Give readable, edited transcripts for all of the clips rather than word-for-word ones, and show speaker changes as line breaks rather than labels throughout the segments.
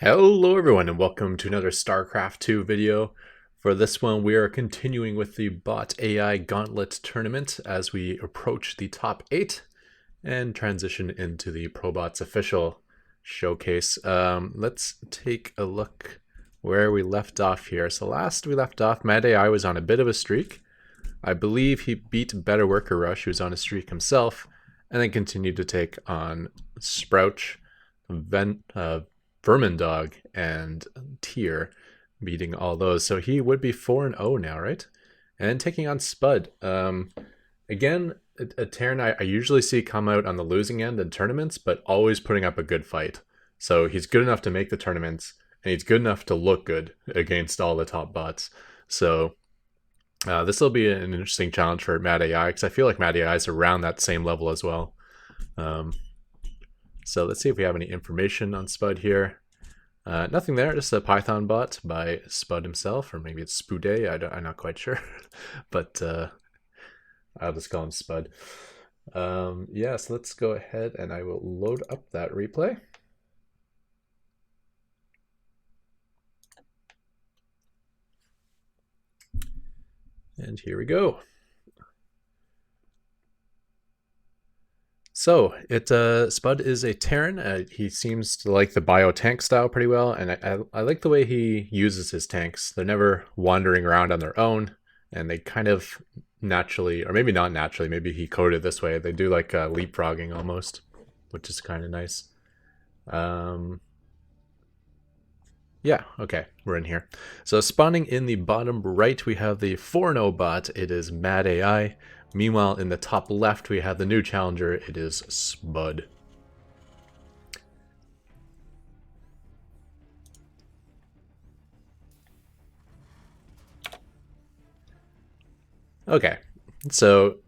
Hello everyone and welcome to another Starcraft2 video. For this one we are continuing with the bot AI Gauntlet tournament as we approach the top 8 and transition into the ProBots official showcase. Let's take a look where we left off here. So last we left off, Mad AI was on a bit of a streak. I believe he beat Better Worker Rush, who was on a streak himself, and then continued to take on Sprouch, Vermin Dog, and Tier, beating all those. So he would be 4-0 now, right? And taking on Spud. Again, a Terran I usually see come out on the losing end in tournaments, but always putting up a good fight. So he's good enough to make the tournaments, and he's good enough to look good against all the top bots. So this will be an interesting challenge for Mad AI, because I feel like Mad AI is around that same level as well. So let's see if we have any information on Spud here. Nothing there, just a Python bot by Spud himself, or maybe it's Spude, I'm not quite sure. But I'll just call him Spud. Yeah, so let's go ahead and I will load up that replay. And here we go. So Spud is a Terran. He seems to like the bio tank style pretty well, and I like the way he uses his tanks. They're never wandering around on their own, and they kind of naturally, or maybe not naturally, maybe he coded this way. They do like leapfrogging almost, which is kind of nice. Yeah, okay, we're in here. So spawning in the bottom right, we have the 4-0 bot. It is Mad AI. Meanwhile, in the top left, we have the new challenger. It is Spud. Okay, so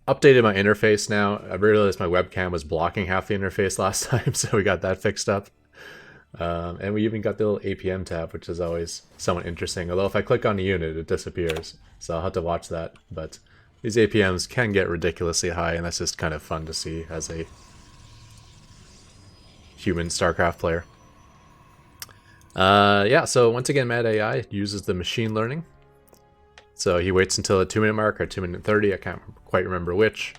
updated my interface now. I realized my webcam was blocking half the interface last time, so we got that fixed up. And we even got the little APM tab, which is always somewhat interesting. Although if I click on a unit, it disappears. So I'll have to watch that. But these APMs can get ridiculously high, and that's just kind of fun to see as a human StarCraft player. Yeah, so once again, Mad AI uses the machine learning. So he waits until the 2-minute mark, or 2-minute 30, I can't quite remember which.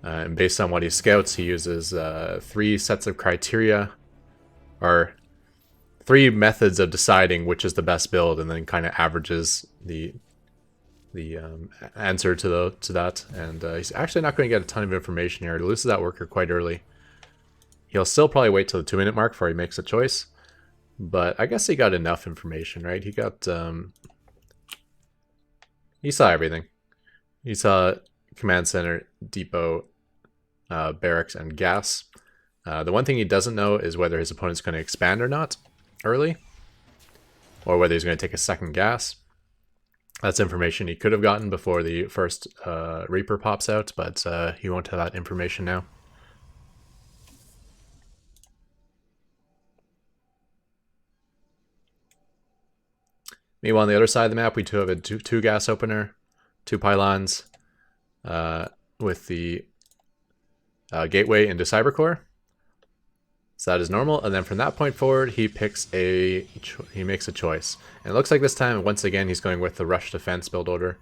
And based on what he scouts, he uses 3 sets of criteria, or 3 methods of deciding which is the best build, and then kind of averages the answer to that. And he's actually not going to get a ton of information here. He loses that worker quite early. He'll still probably wait till the 2-minute mark before he makes a choice, but I guess he got enough information, right? He got he saw everything. He saw command center, depot, barracks, and gas. The one thing he doesn't know is whether his opponent's going to expand or not early, or whether he's going to take a second gas. That's information he could have gotten before the first Reaper pops out, but he won't have that information now. Meanwhile, on the other side of the map, we do have a two gas opener, 2 pylons, with the gateway into Cybercore. So that is normal, and then from that point forward, he makes a choice. And it looks like this time, once again, he's going with the rush defense build order.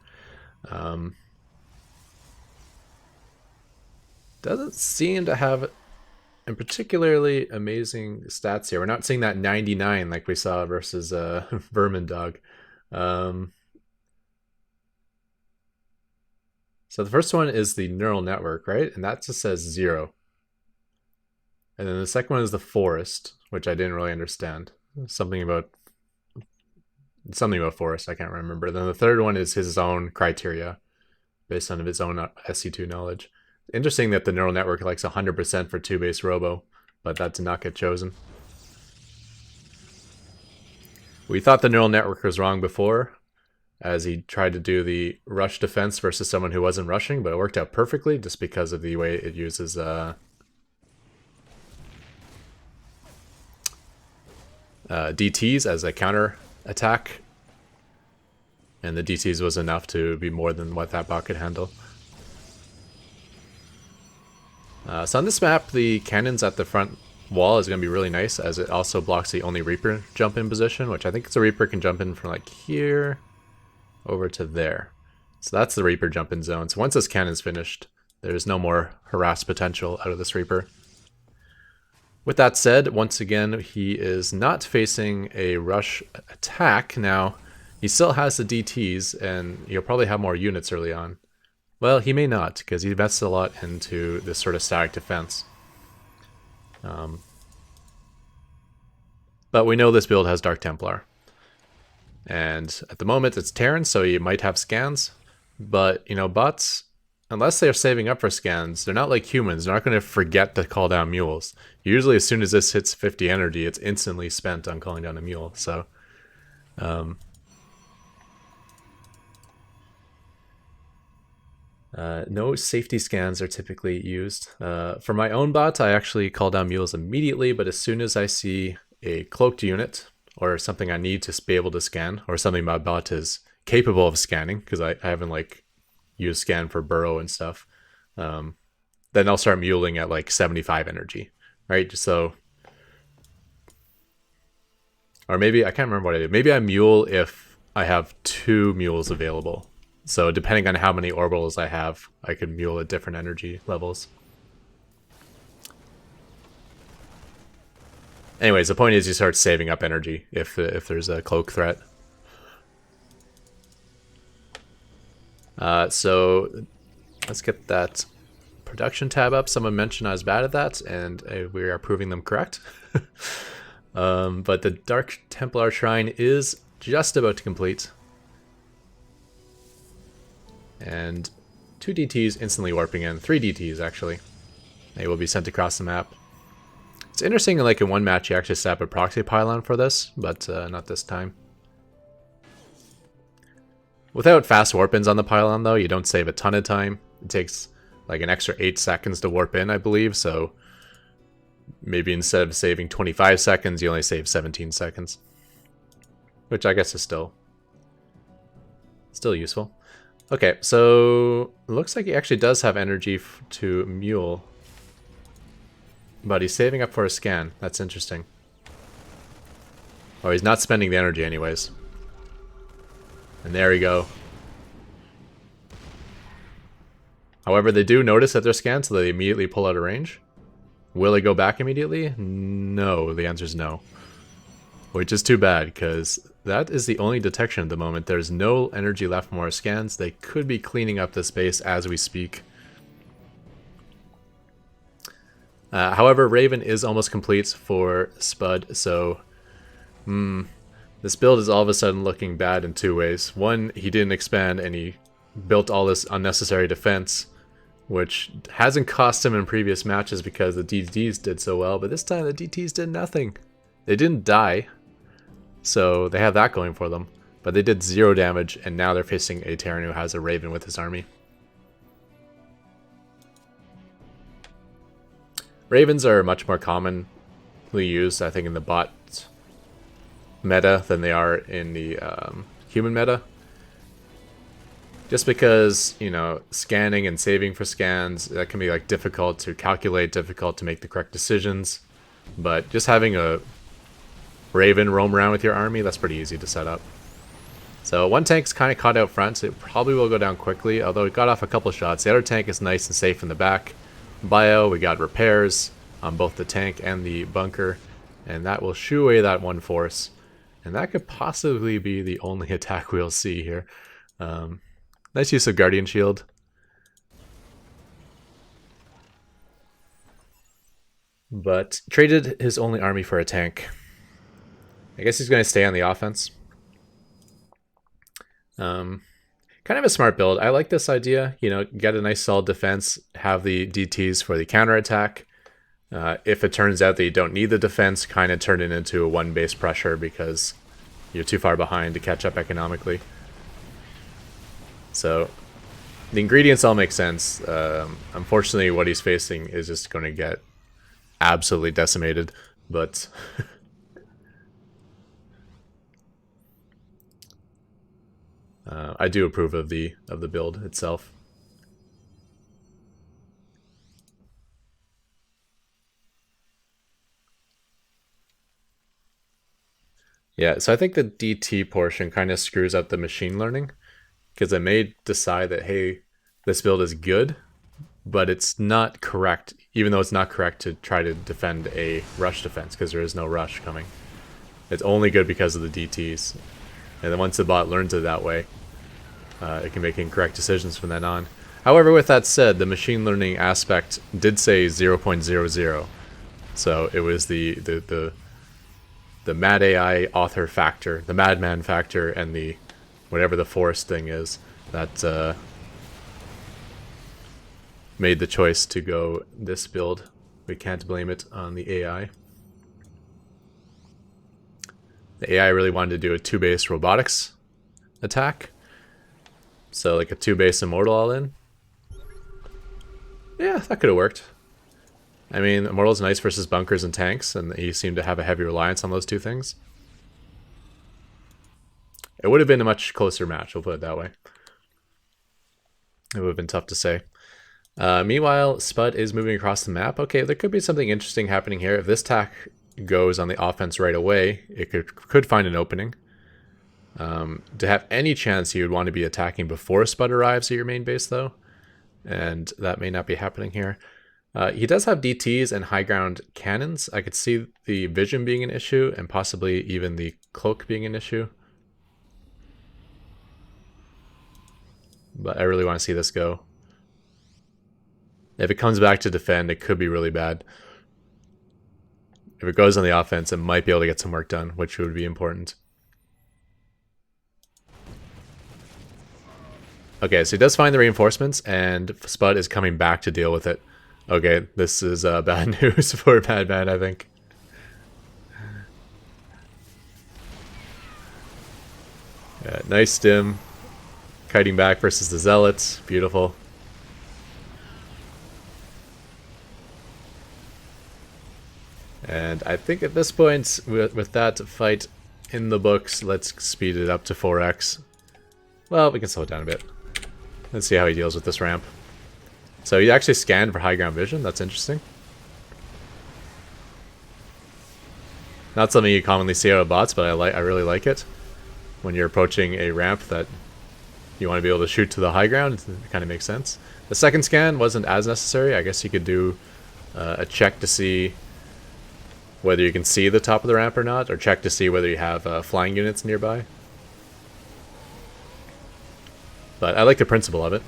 Doesn't seem to have a particularly amazing stats here. We're not seeing that 99 like we saw versus Vermin Dog. So the first one is the neural network, right? And that just says 0. And then the second one is the forest, which I didn't really understand. Something about forest, I can't remember. Then the third one is his own criteria, based on his own SC2 knowledge. Interesting that the neural network likes 100% for 2-base robo, but that did not get chosen. We thought the neural network was wrong before, as he tried to do the rush defense versus someone who wasn't rushing, but it worked out perfectly just because of the way it uses DTs as a counter attack, and the DTs was enough to be more than what that bot could handle. So on this map, the cannons at the front wall is going to be really nice, as it also blocks the only Reaper jump in position, which I think it's a Reaper can jump in from like here over to there. So that's the Reaper jump in zone. So once this cannon's finished, there's no more harass potential out of this Reaper. With that said, once again, he is not facing a rush attack. Now, he still has the DTs, and he'll probably have more units early on. Well, he may not, because he invests a lot into this sort of static defense. But we know this build has Dark Templar. And at the moment, it's Terran, so you might have scans. But, you know, bots, unless they're saving up for scans, they're not like humans. They're not going to forget to call down mules. Usually, as soon as this hits 50 energy, it's instantly spent on calling down a mule. So, no safety scans are typically used. For my own bot, I actually call down mules immediately, but as soon as I see a cloaked unit or something I need to be able to scan, or something my bot is capable of scanning, because I haven't like used scan for burrow and stuff, then I'll start muling at like 75 energy, right? So, or maybe, I can't remember what I do. Maybe I mule if I have 2 mules available. So depending on how many orbitals I have, I could mule at different energy levels. Anyways, the point is you start saving up energy if there's a cloak threat. So let's get that production tab up. Someone mentioned I was bad at that, and we are proving them correct. But the Dark Templar Shrine is just about to complete. And 2 DTs instantly warping in. 3 DTs, actually. They will be sent across the map. It's interesting, like in one match, you actually set up a proxy pylon for this, but not this time. Without fast warp-ins on the pylon, though, you don't save a ton of time. It takes like an extra 8 seconds to warp in, I believe, so maybe instead of saving 25 seconds, you only save 17 seconds. Which I guess is still useful. Okay, so it looks like he actually does have energy to mule. But he's saving up for a scan. That's interesting. Oh, he's not spending the energy anyways. And there we go. However, they do notice that they're scanned, so they immediately pull out of range. Will they go back immediately? No, the answer is no. Which is too bad, because that is the only detection at the moment. There's no energy left for more scans. They could be cleaning up the space as we speak. However, Raven is almost complete for Spud, so this build is all of a sudden looking bad in 2 ways. One, he didn't expand and he built all this unnecessary defense, which hasn't cost him in previous matches because the DTs did so well, but this time the DTs did nothing. They didn't die, so they have that going for them, but they did 0 damage, and now they're facing a Terran who has a Raven with his army. Ravens are much more commonly used, I think, in the bot meta than they are in the human meta. Just because, you know, scanning and saving for scans, that can be like difficult to calculate, difficult to make the correct decisions. But just having a Raven roam around with your army, that's pretty easy to set up. So one tank's kind of caught out front, so it probably will go down quickly, although it got off a couple shots. The other tank is nice and safe in the back. Bio, we got repairs on both the tank and the bunker, and that will shoo away that one force. And that could possibly be the only attack we'll see here. Nice use of Guardian Shield. But traded his only army for a tank. I guess he's going to stay on the offense. Kind of a smart build. I like this idea. You know, get a nice solid defense, have the DTs for the counterattack. If it turns out that you don't need the defense, kind of turn it into a 1 base pressure because you're too far behind to catch up economically. So the ingredients all make sense. Unfortunately, what he's facing is just going to get absolutely decimated. But I do approve of the build itself. Yeah, so I think the DT portion kind of screws up the machine learning because it may decide that, hey, this build is good, but it's not correct, even though it's not correct to try to defend a rush defense because there is no rush coming. It's only good because of the DTs. And then once the bot learns it that way, it can make incorrect decisions from then on. However, with that said, the machine learning aspect did say 0.00. So it was the mad AI author factor, the madman factor, and the whatever the forest thing is that made the choice to go this build. We can't blame it on the AI. The AI really wanted to do a 2-base robotics attack. So like a 2-base immortal all in. Yeah, that could have worked. I mean, immortal's nice versus bunkers and tanks, and he seemed to have a heavy reliance on those two things. It would have been a much closer match, we'll put it that way. It would have been tough to say. Meanwhile, Spud is moving across the map. Okay, there could be something interesting happening here. If this tack goes on the offense right away, it could find an opening. To have any chance, you would want to be attacking before Spud arrives at your main base, though. And that may not be happening here. He does have DTs and high ground cannons. I could see the vision being an issue, and possibly even the cloak being an issue. But I really want to see this go. If it comes back to defend, it could be really bad. If it goes on the offense, it might be able to get some work done, which would be important. Okay, so he does find the reinforcements, and Spud is coming back to deal with it. Okay, this is bad news for Madman, I think. Yeah, nice stim. Kiting back versus the Zealots. Beautiful. And I think at this point, with that fight in the books, let's speed it up to 4x. Well, we can slow it down a bit. Let's see how he deals with this ramp. So he actually scanned for high ground vision. That's interesting. Not something you commonly see out of bots, but I really like it. When you're approaching a ramp that you want to be able to shoot to the high ground, it kind of makes sense. The second scan wasn't as necessary. I guess you could do a check to see whether you can see the top of the ramp or not, or check to see whether you have flying units nearby. But I like the principle of it.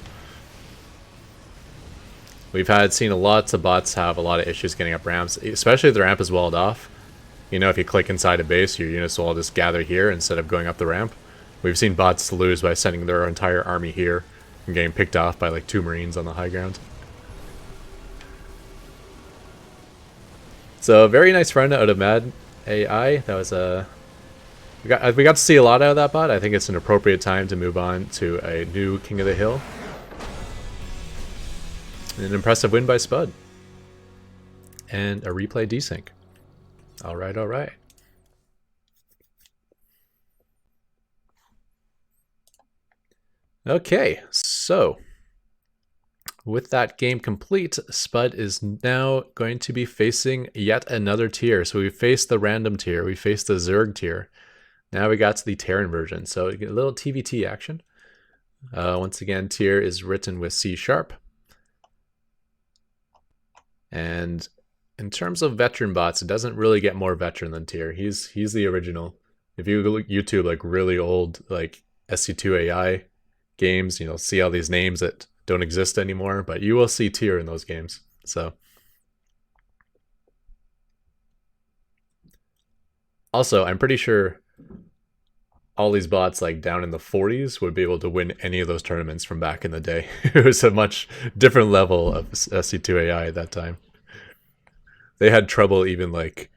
We've seen lots of bots have a lot of issues getting up ramps, especially if the ramp is walled off. You know, if you click inside a base, your units will all just gather here instead of going up the ramp. We've seen bots lose by sending their entire army here and getting picked off by like 2 Marines on the high ground. So very nice run out of Mad AI. That was a we got to see a lot out of that bot. I think it's an appropriate time to move on to a new King of the Hill. An impressive win by Spud. And a replay desync. Alright, alright. Okay, so with that game complete, Spud is now going to be facing yet another tier. So we faced the random tier, we faced the Zerg tier. Now we got to the Terran version. So you get a little TVT action. Once again, tier is written with C#. And in terms of veteran bots, it doesn't really get more veteran than tier. He's the original. If you look YouTube like really old like SC2 AI games, you'll see all these names that don't exist anymore, but you will see tier in those games. So also, I'm pretty sure all these bots like down in the 40s would be able to win any of those tournaments from back in the day. It was a much different level of SC2 AI at that time. They had trouble even like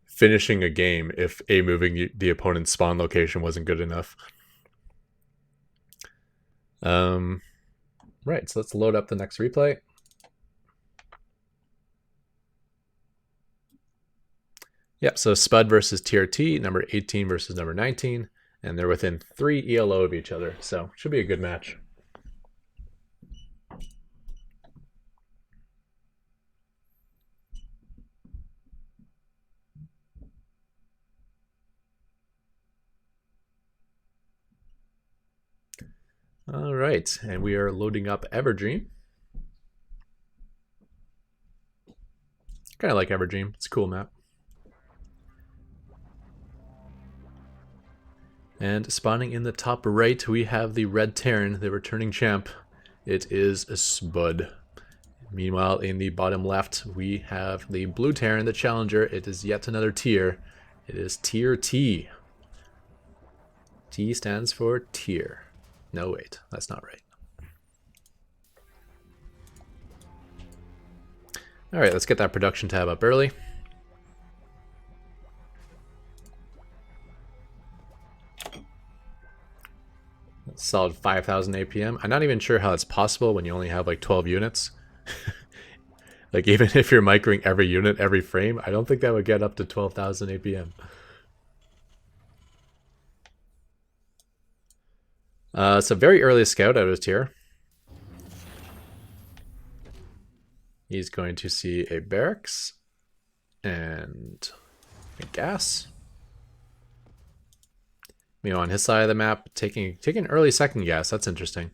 finishing a game if moving the opponent's spawn location wasn't good enough. Right, so let's load up the next replay. Yep, so Spud versus TRT, number 18 versus number 19, and they're within 3 ELO of each other, so should be a good match. All right, and we are loading up Everdream. Kind of like Everdream. It's a cool map. And spawning in the top right, we have the Red Terran, the returning champ. It is a Spud. Meanwhile, in the bottom left, we have the Blue Terran, the challenger. It is yet another tier. It is tier T. T stands for tier. No, wait, that's not right. All right, let's get that production tab up early. Solid 5,000 APM. I'm not even sure how it's possible when you only have like 12 units. Like even if you're microing every unit, every frame, I don't think that would get up to 12,000 APM. So very early scout out of his tier. He's going to see a barracks and a gas. You know, on his side of the map, taking early second gas. That's interesting.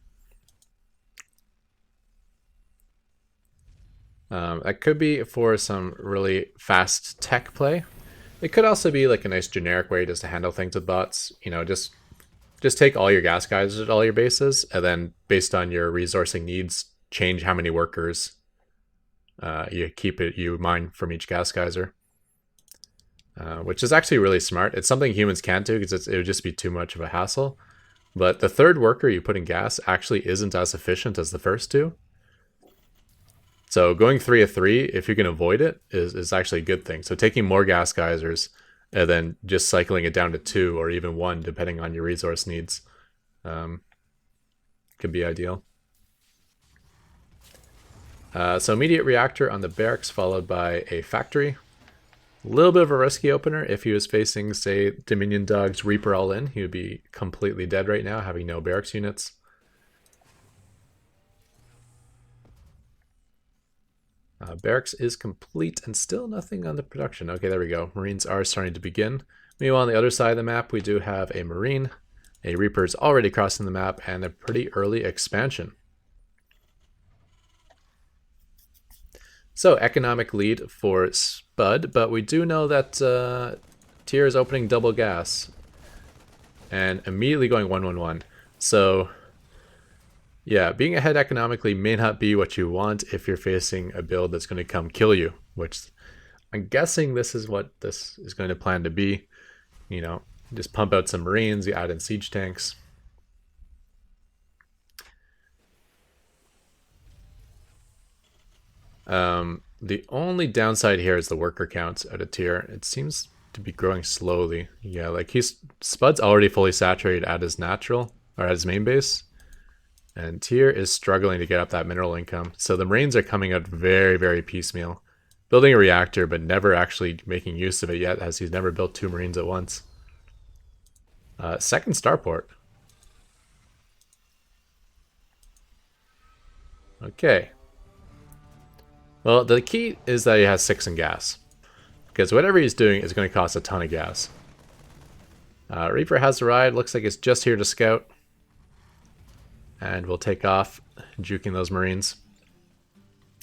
That could be for some really fast tech play. It could also be like a nice generic way just to handle things with bots. You know, just take all your gas guys at all your bases, and then based on your resourcing needs, change how many workers you mine from each gas geyser. Which is actually really smart. It's something humans can't do because it would just be too much of a hassle. But the third worker you put in gas actually isn't as efficient as the first two. So going 3 of 3, if you can avoid it, is actually a good thing. So taking more gas geysers and then just cycling it down to 2 or even 1, depending on your resource needs, could be ideal. So immediate reactor on the barracks, followed by a factory. A little bit of a risky opener. If he was facing, say, Dominion Dogs Reaper all in, he would be completely dead right now, having no barracks units. Barracks is complete and still nothing on the production. Okay, there we go. Marines are starting to begin. Meanwhile, on the other side of the map, we do have a Marine. A Reaper is already crossing the map, and a pretty early expansion. So, economic lead for Spud, but we do know that tier is opening double gas and immediately going 1-1-1. So, yeah, being ahead economically may not be what you want if you're facing a build that's going to come kill you, which I'm guessing this is what this is going to plan to be. You know, just pump out some Marines, you add in siege tanks. The only downside here is the worker counts at a tier. It seems to be growing slowly. Yeah, like Spud's already fully saturated at his natural, or at his main base. And tier is struggling to get up that mineral income. So the Marines are coming out very, very piecemeal. Building a reactor, but never actually making use of it yet, as he's never built 2 Marines at once. Second starport. Okay. Well, the key is that he has 6 in gas. Because whatever he's doing is going to cost a ton of gas. Reaper has the ride. Looks like it's just here to scout. And we'll take off, juking those Marines.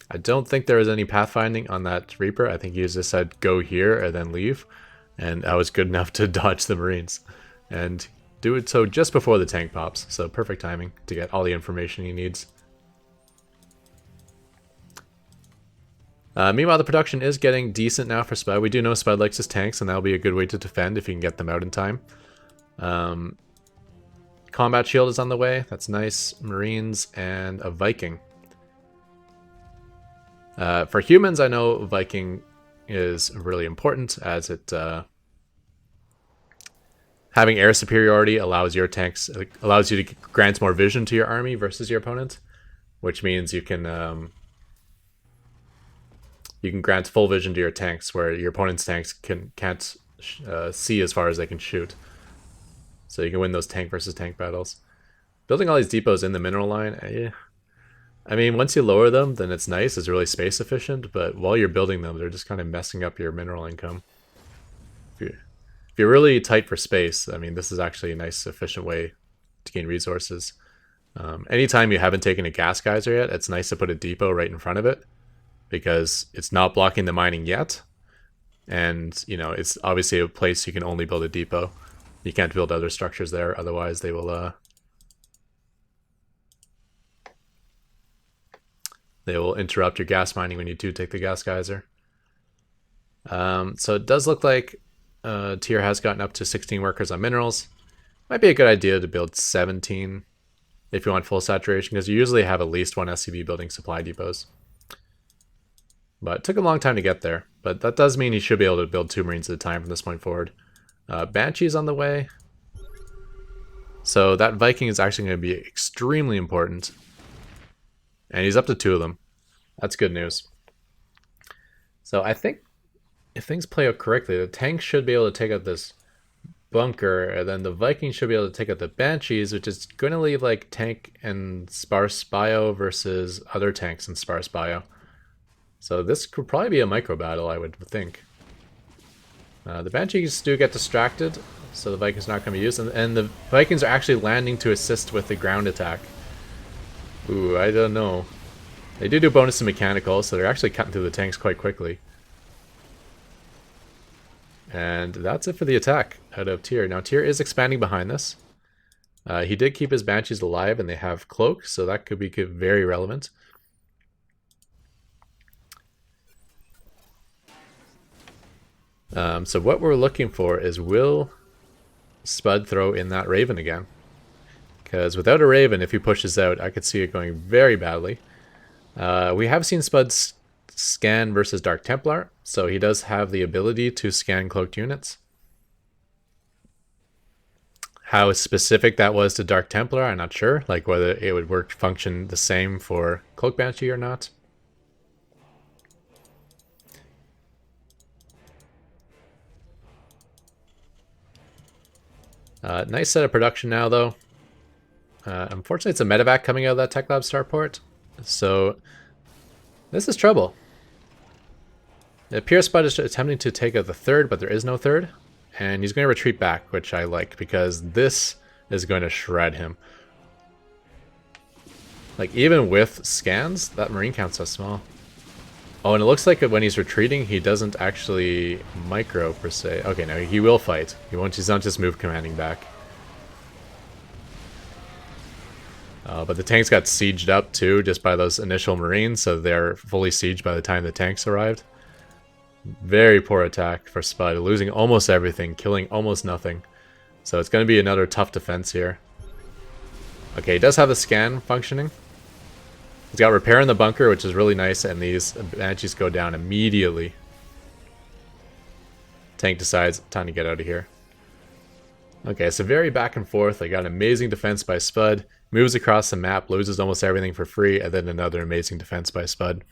I don't think there was any pathfinding on that Reaper. I think he just said go here and then leave. And that was good enough to dodge the Marines. And do it so just before the tank pops. So perfect timing to get all the information he needs. Meanwhile, the production is getting decent now for Spud. We do know Spud likes his tanks, and that'll be a good way to defend if you can get them out in time. Combat shield is on the way. That's nice. Marines and a Viking. For humans, I know Viking is really important, as it having air superiority allows you to grant more vision to your army versus your opponent, which means you can grant full vision to your tanks, where your opponent's tanks can't see as far as they can shoot. So you can win those tank versus tank battles. Building all these depots in the mineral line, I mean, once you lower them, then it's nice. It's really space efficient, but while you're building them, they're just kind of messing up your mineral income. If you're really tight for space, I mean, this is actually a nice, efficient way to gain resources. Anytime you haven't taken a gas geyser yet, it's nice to put a depot right in front of it because it's not blocking the mining yet. And, you know, it's obviously a place you can only build a depot. You can't build other structures there, otherwise they will interrupt your gas mining when you do take the gas geyser. So it does look like tier has gotten up to 16 workers on minerals. Might be a good idea to build 17 if you want full saturation, because you usually have at least one SCV building supply depots. But it took a long time to get there. But that does mean you should be able to build 2 Marines at a time from this point forward. Banshee's on the way. So that Viking is actually going to be extremely important. And he's up to 2 of them. That's good news. So I think if things play out correctly, the tank should be able to take out this bunker, and then the Vikings should be able to take out the Banshees, which is going to leave like tank and sparse bio versus other tanks and sparse bio. So this could probably be a micro battle, I would think. The Banshees do get distracted, so the Vikings are not going to be used, and the Vikings are actually landing to assist with the ground attack. Ooh, I don't know. They do bonus to mechanical, so they're actually cutting through the tanks quite quickly. And that's it for the attack out of Tyr. Now Tyr is expanding behind this. He did keep his Banshees alive, and they have cloak, so that could be very relevant. So what we're looking for is, will Spud throw in that Raven again? Because without a Raven, if he pushes out, I could see it going very badly. We have seen Spud scan versus Dark Templar, so he does have the ability to scan cloaked units. How specific that was to Dark Templar, I'm not sure, like whether it would function the same for Cloak Banshee or not. Nice set of production now, though. Unfortunately, it's a medevac coming out of that Tech Lab starport, so this is trouble. It appears Spud is attempting to take out the 3rd, but there is no 3rd, and he's going to retreat back, which I like, because this is going to shred him. Like, even with scans, that Marine count's so small. Oh, and it looks like when he's retreating, he doesn't actually micro, per se. Okay, no, he will fight. He's not just move commanding back. But the tanks got sieged up, too, just by those initial Marines, so they're fully sieged by the time the tanks arrived. Very poor attack for Spud, losing almost everything, killing almost nothing. So it's going to be another tough defense here. Okay, he does have the scan functioning. He's got repair in the bunker, which is really nice, and these Banshees go down immediately. Tank decides, time to get out of here. Okay, so very back and forth. I got an amazing defense by Spud. Moves across the map, loses almost everything for free, and then another amazing defense by Spud.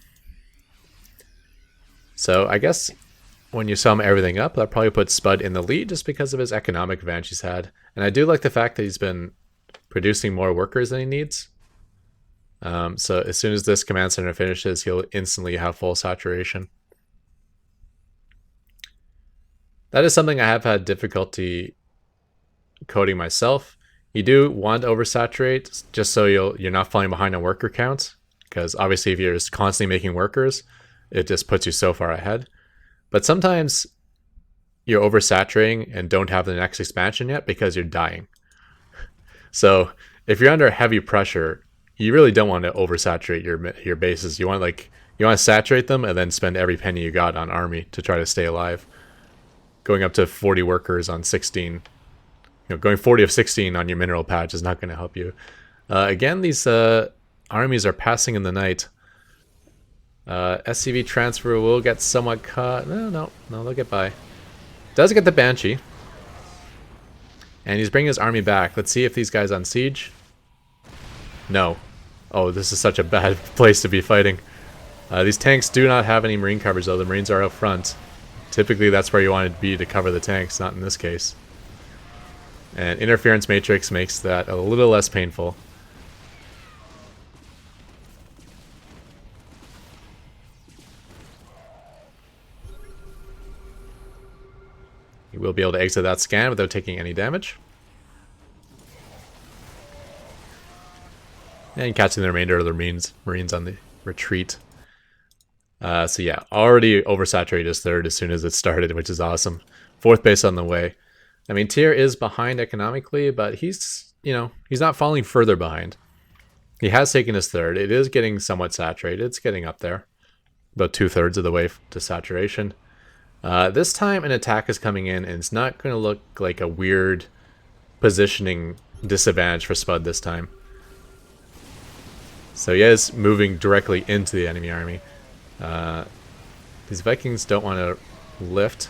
So I guess when you sum everything up, that probably puts Spud in the lead just because of his economic advantage he's had. And I do like the fact that he's been producing more workers than he needs. So as soon as this command center finishes, he'll instantly have full saturation. That is something I have had difficulty coding myself. You do want to oversaturate just so you're not falling behind on worker count, because obviously if you're just constantly making workers, it just puts you so far ahead. But sometimes you're oversaturating and don't have the next expansion yet because you're dying. So if you're under heavy pressure, you really don't want to oversaturate your bases. You want to saturate them and then spend every penny you got on army to try to stay alive. Going up to 40 workers on 16, going 40 of 16 on your mineral patch is not going to help you. Again, these armies are passing in the night. SCV transfer will get somewhat caught. No, they'll get by. Does get the Banshee. And he's bringing his army back. Let's see if these guys on siege. No. Oh, this is such a bad place to be fighting. These tanks do not have any Marine coverage, though. The Marines are out front. Typically, that's where you want to be to cover the tanks, not in this case. And interference matrix makes that a little less painful. You will be able to exit that scan without taking any damage. And catching the remainder of the Marines on the retreat. So yeah, already oversaturated his third as soon as it started, which is awesome. Fourth base on the way. I mean, Tyr is behind economically, but he's, you know, he's not falling further behind. He has taken his third. It is getting somewhat saturated. It's getting up there. About 2/3 of the way to saturation. This time an attack is coming in, and it's not going to look like a weird positioning disadvantage for Spud this time. So he is moving directly into the enemy army. These Vikings don't want to lift.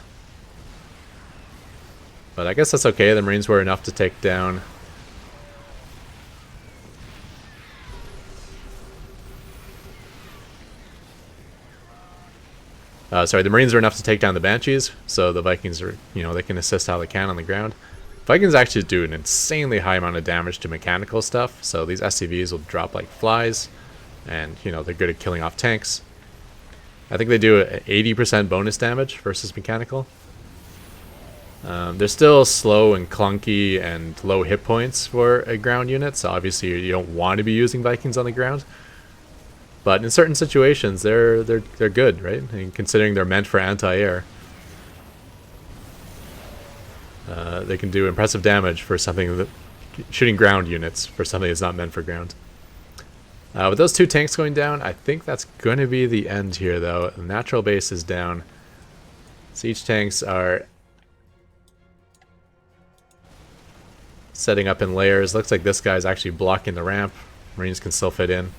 But I guess that's okay. The Marines were enough to take down. The Marines are enough to take down the Banshees, so the Vikings are, you know, they can assist how they can on the ground. Vikings actually do an insanely high amount of damage to mechanical stuff, so these SCVs will drop like flies, and, you know, they're good at killing off tanks. I think they do 80% bonus damage versus mechanical. They're still slow and clunky and low hit points for a ground unit, so obviously you don't want to be using Vikings on the ground. But in certain situations, they're good, right? I mean, considering they're meant for anti-air, they can do impressive damage for something that shooting ground units for something that's not meant for ground. With those two tanks going down, I think that's going to be the end here, though. The natural base is down. Siege tanks are setting up in layers. Looks like this guy's actually blocking the ramp. Marines can still fit in.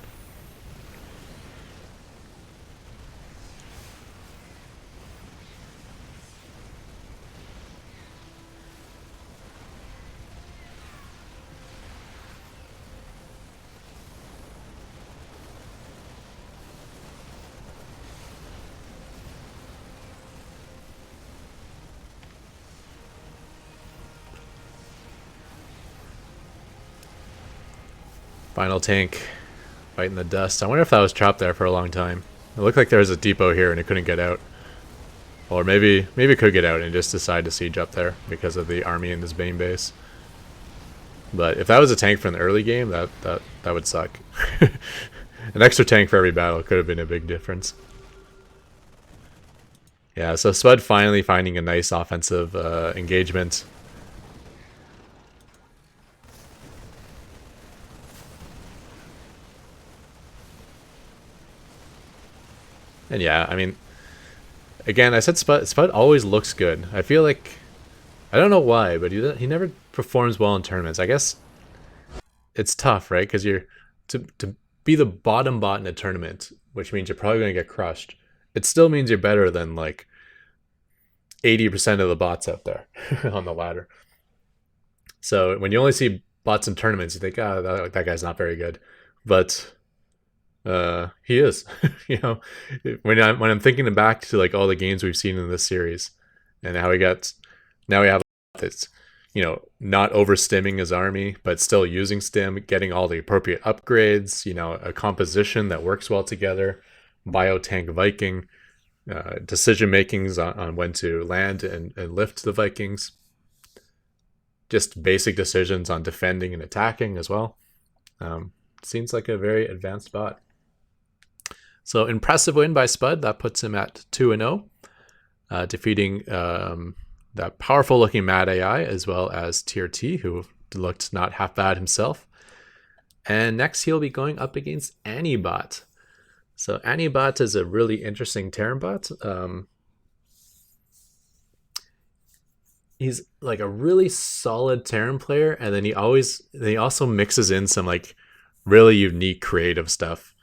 Final tank fighting the dust. I wonder if that was trapped there for a long time. It looked like there was a depot here and it couldn't get out. Or maybe it could get out and just decide to siege up there because of the army in this Bane base. But if that was a tank from the early game, that would suck. An extra tank for every battle could have been a big difference. Yeah, so Spud finally finding a nice offensive engagement. And yeah, I mean, again, I said Spud always looks good. I feel like, I don't know why, but he never performs well in tournaments. I guess it's tough, right? Because you're to be the bottom bot in a tournament, which means you're probably going to get crushed. It still means you're better than like 80% of the bots out there on the ladder. So when you only see bots in tournaments, you think, oh, that guy's not very good. But he is. You know, when I'm thinking back to like all the games we've seen in this series, and how now we have this, you know, not over stimming his army, but still using stim, getting all the appropriate upgrades, you know, a composition that works well together, biotank Viking, decision makings on when to land and lift the Vikings, just basic decisions on defending and attacking as well. Seems like a very advanced bot. So impressive win by Spud. That puts him at 2-0, defeating that powerful looking Mad AI as well as Tier T, who looked not half bad himself. And next he'll be going up against Anibot. So Anibot is a really interesting Terran bot. He's like a really solid Terran player, and then he also mixes in some like really unique creative stuff.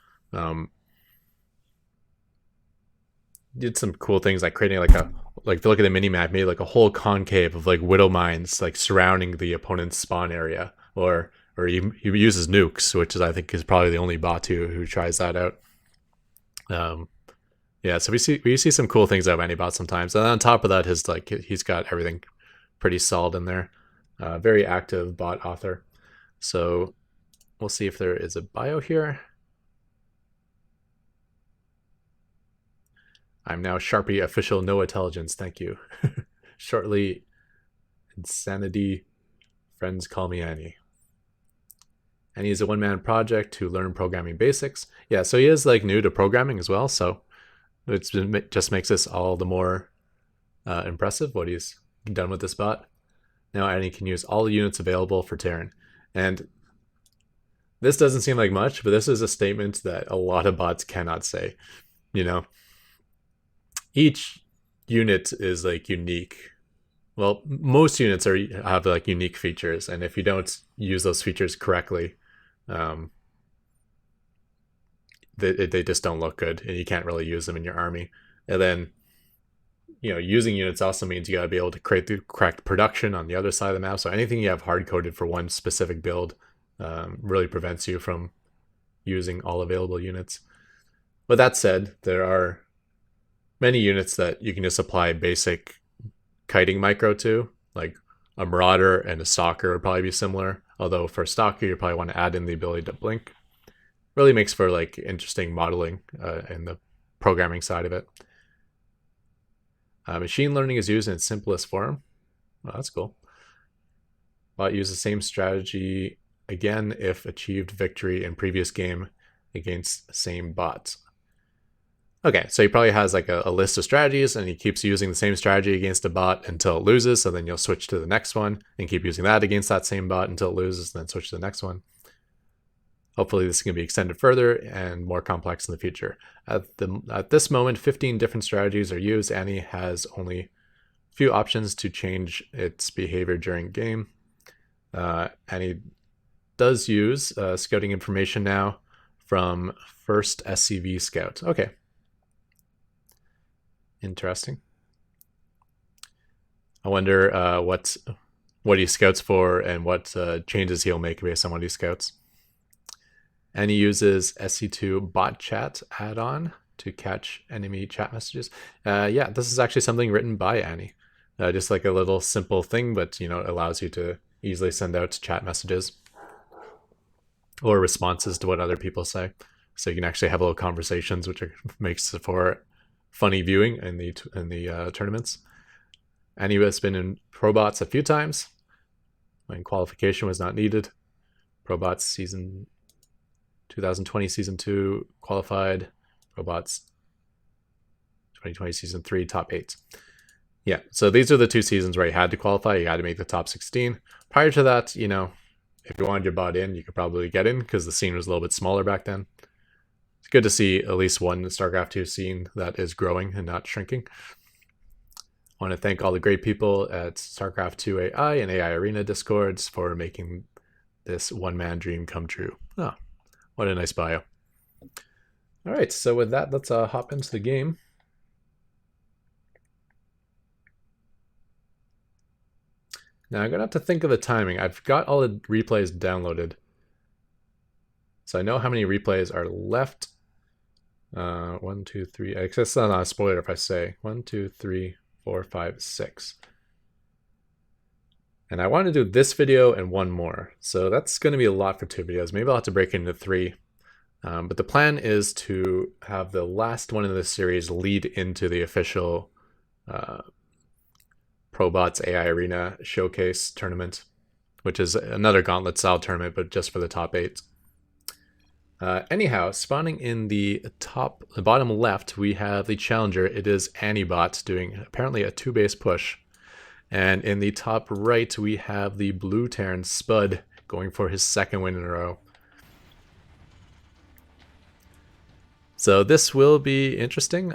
Did some cool things like creating like if you look at the mini map, made like a whole concave of like widow mines like surrounding the opponent's spawn area, or he uses nukes, which I think is probably the only bot who tries that out. Yeah, so we see some cool things out of Anibot sometimes, and on top of that, he's got everything pretty solid in there. Very active bot author. So we'll see if there is a bio here. I'm now Sharpie official no intelligence. Thank you. Shortly, insanity. Friends call me Annie. And he's a one-man project to learn programming basics. Yeah, so he is like new to programming as well. So it just makes this all the more impressive what he's done with this bot. Now Annie can use all the units available for Terran. And this doesn't seem like much, but this is a statement that a lot of bots cannot say. You know, each unit is like unique. Well, most units have like unique features, and if you don't use those features correctly, they just don't look good, and you can't really use them in your army. And then, using units also means you got to be able to create the correct production on the other side of the map. So anything you have hard coded for one specific build really prevents you from using all available units. But that said, there are many units that you can just apply basic kiting micro to, like a Marauder and a Stalker would probably be similar. Although for Stalker, you probably want to add in the ability to blink. Really makes for like interesting modeling in the programming side of it. Machine learning is used in its simplest form. Oh, that's cool. Bot use the same strategy again if achieved victory in previous game against same bots. Okay, so he probably has like a list of strategies, and he keeps using the same strategy against a bot until it loses, so then you'll switch to the next one and keep using that against that same bot until it loses, and then switch to the next one. Hopefully this can be extended further and more complex in the future. At this moment, 15 different strategies are used. Annie has only a few options to change its behavior during game. Annie does use scouting information now from first SCV scout. Okay. Interesting. I wonder what he scouts for and what changes he'll make based on what he scouts. And he uses SC2 bot chat add-on to catch enemy chat messages. Yeah, this is actually something written by Annie. Just like a little simple thing, but it allows you to easily send out chat messages or responses to what other people say. So you can actually have little conversations, which makes for funny viewing in the tournaments. Annie has been in Probots a few times when qualification was not needed. Probots season 2020 season 2 qualified. Probots 2020 season 3 top 8. Yeah, so these are the 2 seasons where you had to qualify. You had to make the top 16. Prior to that, if you wanted your bot in, you could probably get in because the scene was a little bit smaller back then. It's good to see at least one Starcraft2 scene that is growing and not shrinking. I want to thank all the great people at Starcraft2 AI and AI Arena Discords for making this one-man dream come true. Oh, what a nice bio. All right, so with that, let's hop into the game. Now I'm gonna have to think of the timing. I've got all the replays downloaded, so I know how many replays are left. 1, 2, 3. I guess that's not a spoiler if I say 1, 2, 3, 4, 5, 6. And I want to do this video and one more, so that's going to be a lot for 2 videos. Maybe I'll have to break it into 3. But the plan is to have the last one in this series lead into the official Probots AI Arena Showcase tournament, which is another Gauntlet style tournament, but just for the top 8. Anyhow, spawning in the bottom left, we have the challenger. It is Annibot doing apparently a 2-base push. And in the top right, we have the blue Terran Spud going for his 2nd win in a row. So this will be interesting.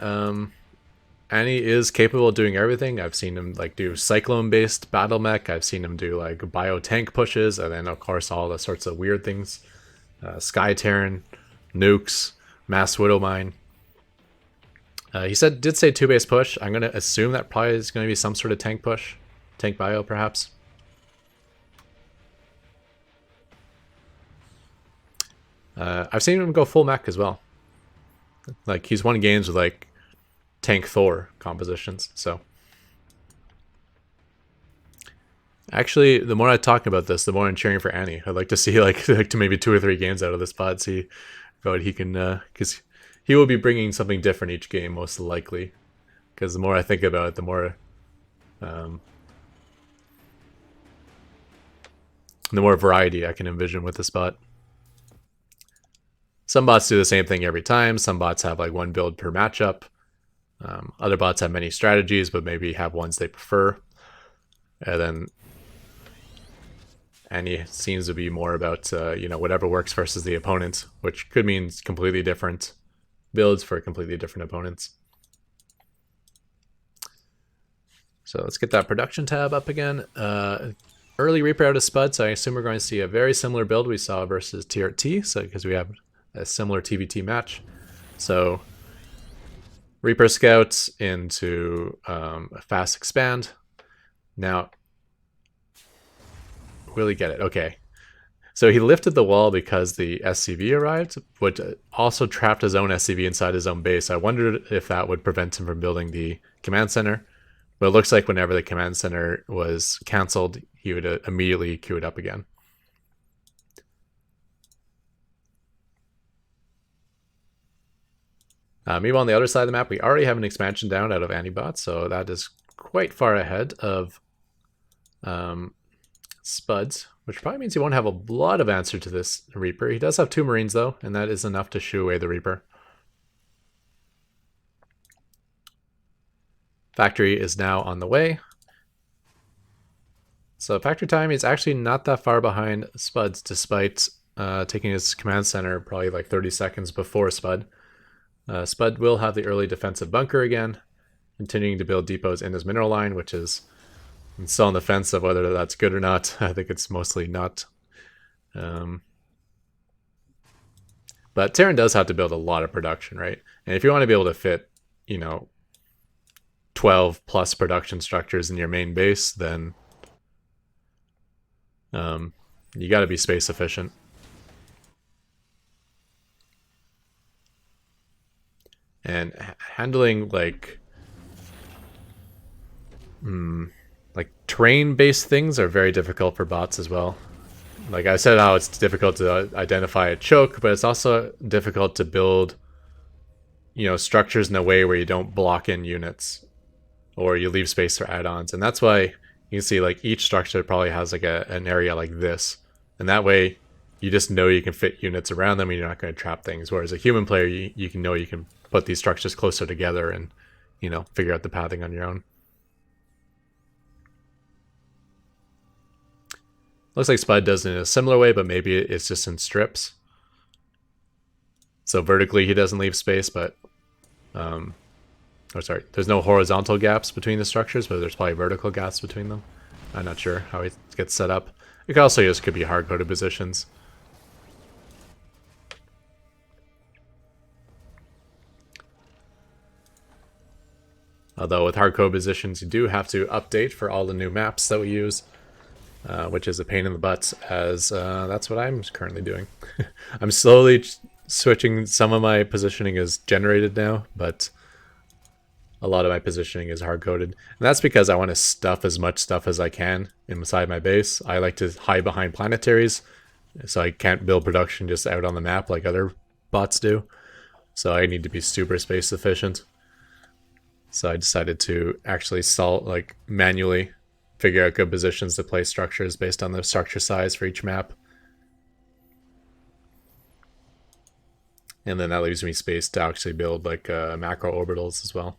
Annie is capable of doing everything. I've seen him like do cyclone-based battle mech. I've seen him do like bio tank pushes, and then of course all the sorts of weird things. Sky Terran, nukes, mass widow mine. He did say 2-base push. I'm gonna assume that probably is going to be some sort of tank push, tank bio perhaps. I've seen him go full mech as well. Like he's won games with like tank Thor compositions. So actually, the more I talk about this, the more I'm cheering for Annie. I'd like to see like to maybe 2 or 3 games out of this pod, see what he can, because he will be bringing something different each game most likely. Because the more I think about it, the more variety I can envision with this bot. Some bots do the same thing every time. Some bots have like one build per matchup. Other bots have many strategies, but maybe have ones they prefer. And then Annie seems to be more about whatever works versus the opponent, which could mean completely different builds for completely different opponents. So let's get that production tab up again. Early Reaper out of Spud, so I assume we're going to see a very similar build we saw versus TRT, so because we have a similar TVT match. So Reaper Scouts into a fast expand. Now, will he get it? Okay. So he lifted the wall because the SCV arrived, which also trapped his own SCV inside his own base. I wondered if that would prevent him from building the command center. But it looks like whenever the command center was cancelled, he would immediately queue it up again. Meanwhile, on the other side of the map, we already have an expansion down out of Antibot, so that is quite far ahead of Spuds, which probably means he won't have a lot of answer to this Reaper. He does have 2 Marines, though, and that is enough to shoo away the Reaper. Factory is now on the way. So factory time is actually not that far behind Spuds, despite taking his command center probably like 30 seconds before Spud. Spud will have the early defensive bunker again, continuing to build depots in his mineral line, which is still on the fence of whether that's good or not. I think it's mostly not. But Terran does have to build a lot of production, right? And if you want to be able to fit, 12 plus production structures in your main base, then you got to be space efficient. And handling like terrain-based things are very difficult for bots as well. Like I said, how it's difficult to identify a choke, but it's also difficult to build, structures in a way where you don't block in units or you leave space for add-ons. And that's why you can see like each structure probably has like an area like this. And that way you just know you can fit units around them and you're not going to trap things. Whereas a human player, you can know you can put these structures closer together and, figure out the pathing on your own. Looks like Spud does it in a similar way, but maybe it's just in strips. So vertically he doesn't leave space, but there's no horizontal gaps between the structures, but there's probably vertical gaps between them. I'm not sure how it gets set up. It could also just could be hard-coded positions. Although with hard-code positions, you do have to update for all the new maps that we use, which is a pain in the butt, as that's what I'm currently doing. I'm slowly switching. Some of my positioning is generated now, but a lot of my positioning is hard-coded. And that's because I want to stuff as much stuff as I can inside my base. I like to hide behind planetaries, so I can't build production just out on the map like other bots do. So I need to be super space efficient. So I decided to actually manually figure out good positions to place structures based on the structure size for each map. And then that leaves me space to actually build like macro orbitals as well.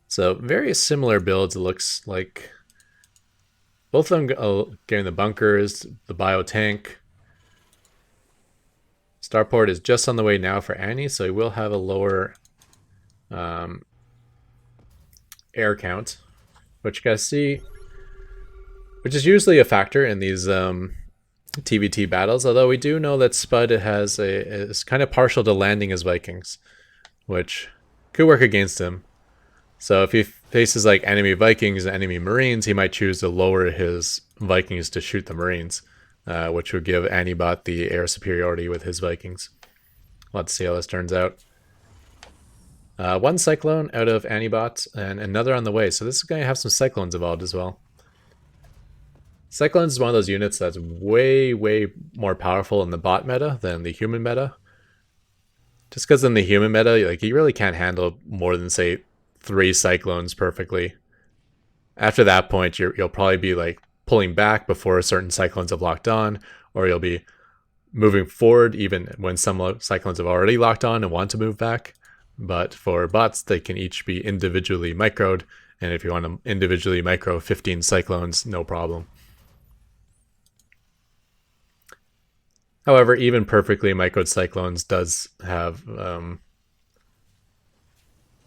So very similar builds, it looks like. Both of them getting the bunkers, the bio tank. Starport is just on the way now for Annie, so he will have a lower air count, which you guys see, which is usually a factor in these TVT battles, although we do know that Spud is kind of partial to landing his Vikings, which could work against him. So if he faces like enemy Vikings and enemy Marines, he might choose to lower his Vikings to shoot the Marines, which would give Antibot the air superiority with his Vikings. Let's see how this turns out. One Cyclone out of Antibot and another on the way, so this is going to have some Cyclones involved as well. Cyclones is one of those units that's way, way more powerful in the bot meta than the human meta. Just because in the human meta, like you really can't handle more than, say, 3 Cyclones perfectly. After that point, you'll probably be like pulling back before certain cyclones have locked on, or you'll be moving forward even when some cyclones have already locked on and want to move back. But for bots, they can each be individually microed, and if you want to individually micro 15 cyclones, no problem. However, even perfectly microed cyclones does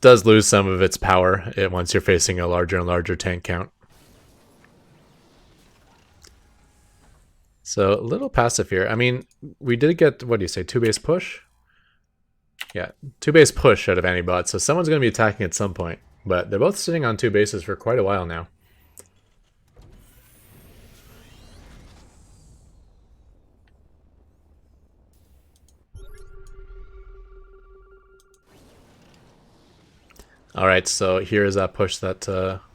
lose some of its power once you're facing a larger and larger tank count. So a little passive here. I mean, we did get, what do you say, 2-base push? Yeah, 2-base push out of Antibot, so someone's going to be attacking at some point. But they're both sitting on 2 bases for quite a while now. Alright, so here is that push that...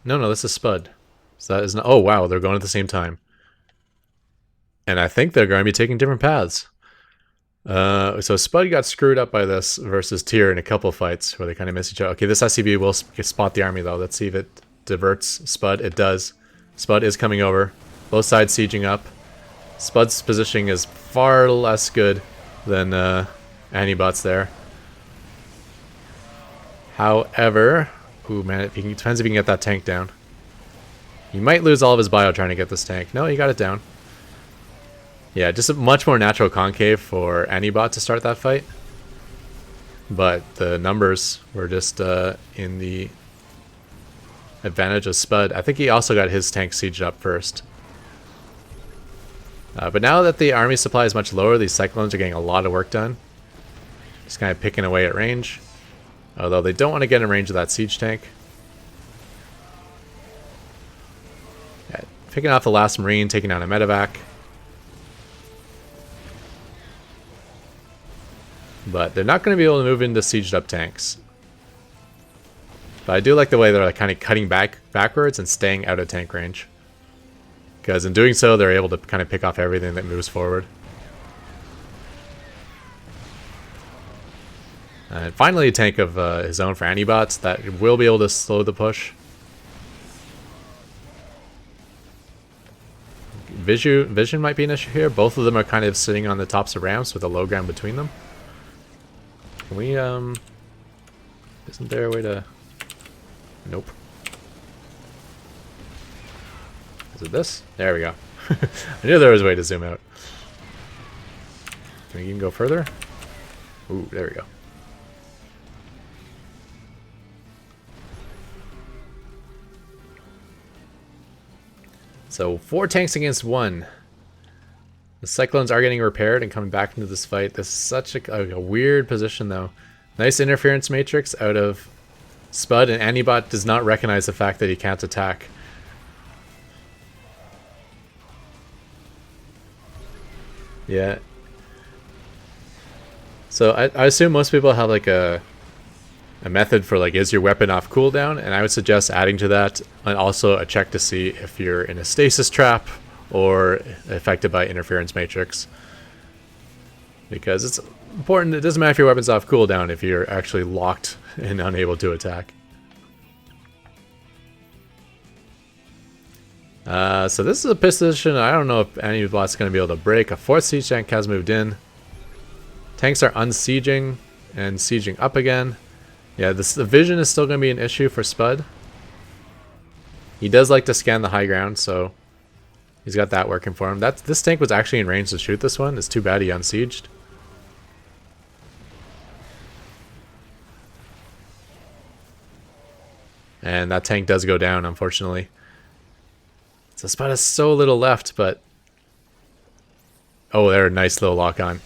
No, this is Spud. So that is not... Oh, wow, they're going at the same time. And I think they're going to be taking different paths. So Spud got screwed up by this versus Tyr in a couple fights where they kind of miss each other. Okay, this SCV will spot the army though. Let's see if it diverts Spud. It does. Spud is coming over. Both sides sieging up. Spud's positioning is far less good than Antibot's there. However, ooh man, it depends if you can get that tank down. He might lose all of his bio trying to get this tank. No, he got it down. Yeah, just a much more natural concave for Antibot to start that fight. But the numbers were just in the advantage of Spud. I think he also got his tank sieged up first. But now that the army supply is much lower, these Cyclones are getting a lot of work done. Just kind of picking away at range. Although they don't want to get in range of that siege tank. Yeah, picking off the last Marine, taking down a medevac. But they're not going to be able to move into sieged up tanks. But I do like the way they're like kind of cutting backwards and staying out of tank range. Because in doing so, they're able to kind of pick off everything that moves forward. And finally a tank of his own for Antibots that will be able to slow the push. Vision might be an issue here. Both of them are kind of sitting on the tops of ramps with a low ground between them. Can we, isn't there a way to... Nope. Is it this? There we go. I knew there was a way to zoom out. Can we even go further? Ooh, there we go. So 4 tanks against 1. The Cyclones are getting repaired and coming back into this fight. This is such a weird position though. Nice interference matrix out of Spud, and Antibot does not recognize the fact that he can't attack. Yeah. So I assume most people have like a method for like, is your weapon off cooldown? And I would suggest adding to that and also a check to see if you're in a stasis trap or affected by interference matrix. Because it's important, it doesn't matter if your weapon's off cooldown if you're actually locked and unable to attack. So this is a position I don't know if any bot's going to be able to break. A 4th siege tank has moved in. Tanks are unsieging and sieging up again. Yeah, the vision is still going to be an issue for Spud. He does like to scan the high ground, so he's got that working for him. This tank was actually in range to shoot this one. It's too bad he unsieged. And that tank does go down, unfortunately. So Spud has so little left, but... Oh, they're a nice little lock-on.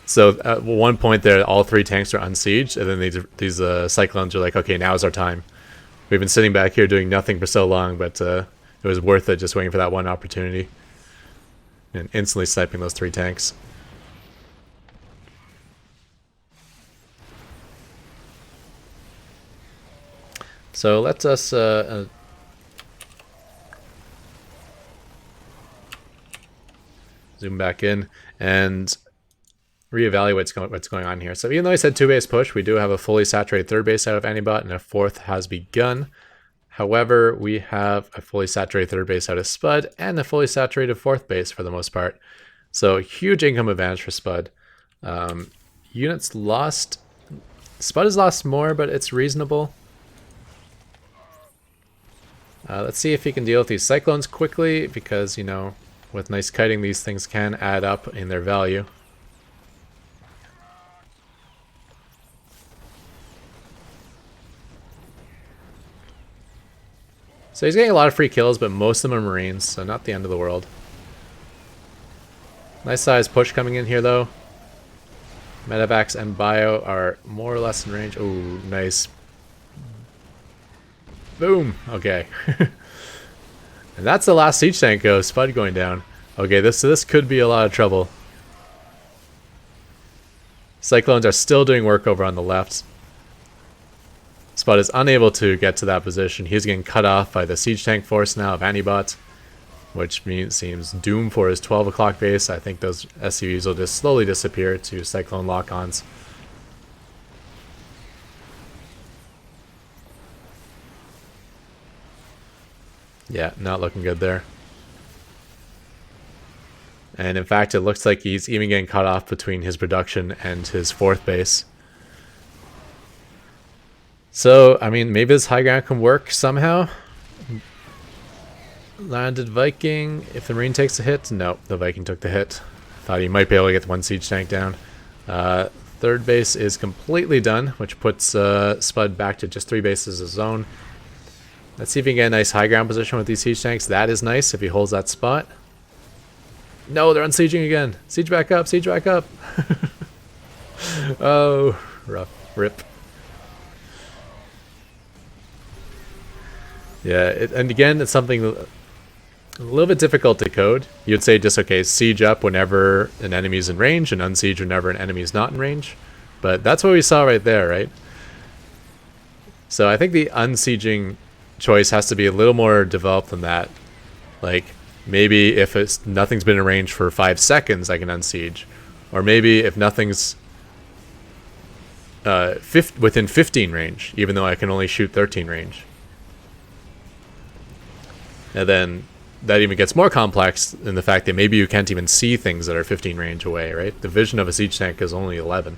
So at one point there, all 3 tanks are unsieged, and then these Cyclones are like, okay, now is our time. We've been sitting back here doing nothing for so long, but it was worth it just waiting for that one opportunity. And instantly sniping those 3 tanks. So let us zoom back in and reevaluate what's going on here. So even though I said 2-base push, we do have a fully saturated 3rd base out of Antibot, and a 4th has begun. However, we have a fully saturated third base out of Spud and a fully saturated fourth base for the most part. So huge income advantage for Spud. Units lost. Spud has lost more, but it's reasonable. Let's see if he can deal with these cyclones quickly, because, you know, with nice kiting, these things can add up in their value. So he's getting a lot of free kills, but most of them are Marines, so not the end of the world. Nice size push coming in here, though. Medevacs and Bio are more or less in range. Ooh, nice. Boom. Okay. And that's the last siege tank go. Spud going down. Okay, this could be a lot of trouble. Cyclones are still doing work over on the left. Spud is unable to get to that position. He's getting cut off by the siege tank force now of Antibot, which seems doomed for his 12 o'clock base. I think those SCVs will just slowly disappear to cyclone lock-ons. Yeah, not looking good there. And in fact, it looks like he's even getting cut off between his production and his fourth base. So, I mean, maybe this high ground can work somehow. Landed Viking. If the Marine takes a hit, no, the Viking took the hit. Thought he might be able to get one siege tank down. Third base is completely done, which puts Spud back to just 3 bases of zone. Let's see if we can get a nice high ground position with these siege tanks. That is nice if he holds that spot. No, they're unsieging again. Siege back up, siege back up. Oh, rough. Rip. Yeah, and again, it's something a little bit difficult to code. You'd say just, okay, siege up whenever an enemy's in range and unsiege whenever an enemy's not in range. But that's what we saw right there, right? So I think the unsieging choice has to be a little more developed than that. Like, maybe if nothing's been in range for 5 seconds, I can unsiege. Or maybe if nothing's within 15 range, even though I can only shoot 13 range. And then that even gets more complex in the fact that maybe you can't even see things that are 15 range away, right? The vision of a siege tank is only 11.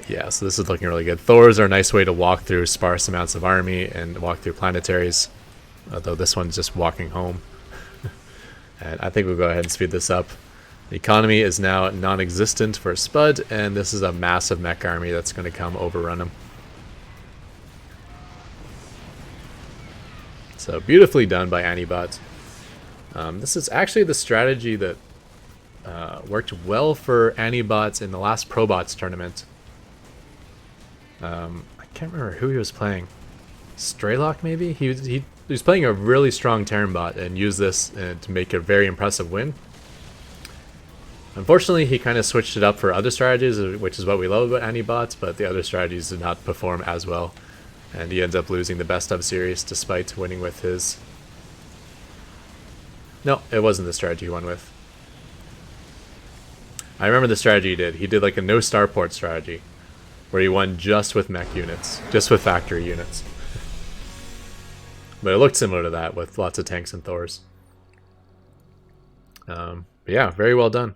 Yeah, so this is looking really good. Thors are a nice way to walk through sparse amounts of army and walk through planetaries, although this one's just walking home. And I think we'll go ahead and speed this up. The economy is now non-existent for Spud, and this is a massive mech army that's going to come overrun him. So beautifully done by Antibot. This is actually the strategy that worked well for Antibots in the last Probots tournament. I can't remember who he was playing. Straylock, maybe? He was playing a really strong Terran bot and used this to make a very impressive win. Unfortunately, he kind of switched it up for other strategies, which is what we love about Antibots, but the other strategies did not perform as well. And he ends up losing the best of series despite winning with his... No, it wasn't the strategy he won with. I remember the strategy he did. He did like a no starport strategy, where he won just with mech units, just with factory units. But it looked similar to that with lots of tanks and Thors. But yeah, very well done.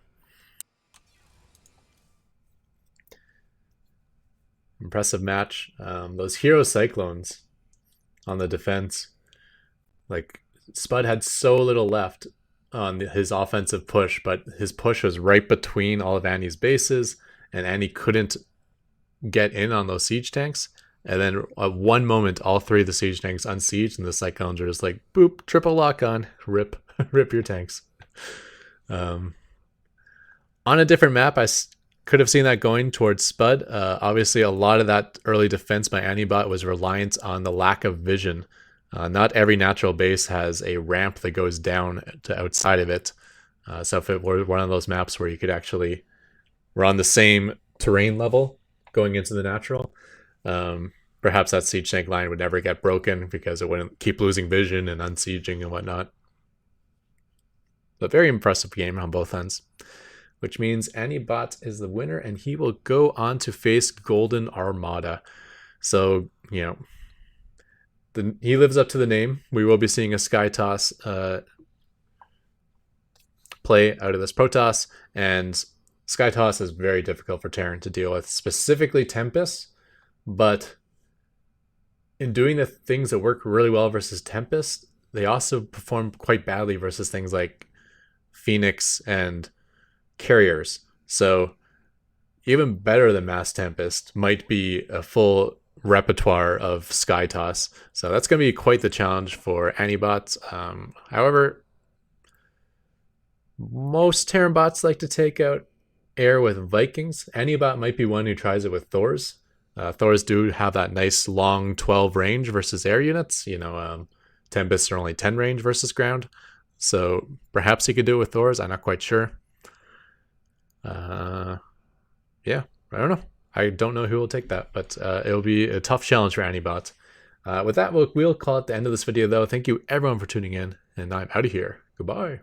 Impressive match. Those hero cyclones on the defense, like Spud had so little left on his offensive push, but his push was right between all of Annie's bases, and Annie couldn't get in on those siege tanks. And then at one moment, all 3 of the siege tanks unsieged, and the cyclones are just like, boop, triple lock on, rip, rip your tanks. On a different map, I could have seen that going towards Spud. Obviously, a lot of that early defense by Antibot was reliant on the lack of vision. Not every natural base has a ramp that goes down to outside of it. So if it were one of those maps where you could actually were on the same terrain level going into the natural, perhaps that siege tank line would never get broken because it wouldn't keep losing vision and unsieging and whatnot. But very impressive game on both ends, which means Antibot is the winner, and he will go on to face Golden Armada. So, he lives up to the name. We will be seeing a Sky Toss play out of this Protoss, and Sky Toss is very difficult for Terran to deal with, specifically Tempest, but in doing the things that work really well versus Tempest, they also perform quite badly versus things like Phoenix and Carriers. So even better than Mass Tempest might be a full repertoire of Sky Toss. So that's going to be quite the challenge for Anibots. However, most Terran bots like to take out air with Vikings. Anibot might be one who tries it with Thors. Thors do have that nice long 12 range versus air units. Tempests are only 10 range versus ground. So perhaps he could do it with Thors. I'm not quite sure. Yeah, I don't know. I don't know who will take that, but it'll be a tough challenge for Anibot. With that, we'll call it the end of this video, though. Thank you, everyone, for tuning in, and I'm out of here. Goodbye.